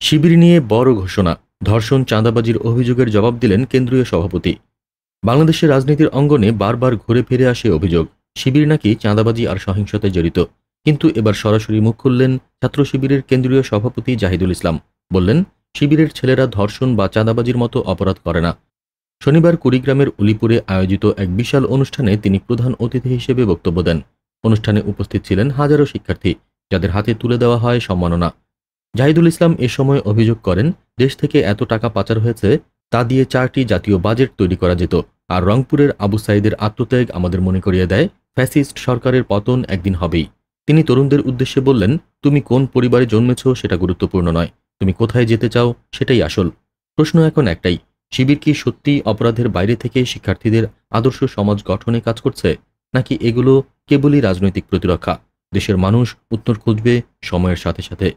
শিবির নিয়ে বড় ঘোষণা, ধর্ষণ চাঁদাবাজির অভিযোগের জবাব দিলেন কেন্দ্রীয় সভাপতি। বাংলাদেশের রাজনীতির অঙ্গনে বারবার ঘুরে ফিরে আসে অভিযোগ শিবির নাকি চাঁদাবাজি আর সহিংসতায় জড়িত। কিন্তু এবার সরাসরি মুখ খুললেন ছাত্র শিবিরের কেন্দ্রীয় সভাপতি জাহিদুল ইসলাম। বললেন, শিবিরের ছেলেরা ধর্ষণ বা চাঁদাবাজির মতো অপরাধ করে না। শনিবার কুড়িগ্রামের উলিপুরে আয়োজিত এক বিশাল অনুষ্ঠানে তিনি প্রধান অতিথি হিসেবে বক্তব্য দেন। অনুষ্ঠানে উপস্থিত ছিলেন হাজারো শিক্ষার্থী, যাদের হাতে তুলে দেওয়া হয় সম্মাননা। জাহিদুল ইসলাম এ সময় অভিযোগ করেন, দেশ থেকে এত টাকা পাচার হয়েছে, তা দিয়ে 4টি জাতীয় বাজেট তৈরি করা যেত। আর রংপুরের আবু সাঈদের আত্মত্যাগ আমাদের মনে করিয়ে দেয়, ফ্যাসিস্ট সরকারের পতন একদিন হবেই। তিনি তরুণদের উদ্দেশ্যে বললেন, তুমি কোন পরিবারে জন্মেছ সেটা গুরুত্বপূর্ণ নয়, তুমি কোথায় যেতে চাও সেটাই আসল। প্রশ্ন এখন একটাই, শিবির কি সত্যিই অপরাধের বাইরে থেকে শিক্ষার্থীদের আদর্শ সমাজ গঠনে কাজ করছে, নাকি এগুলো কেবলই রাজনৈতিক প্রতিরক্ষা? দেশের মানুষ উত্তর খুঁজবে সময়ের সাথে সাথে।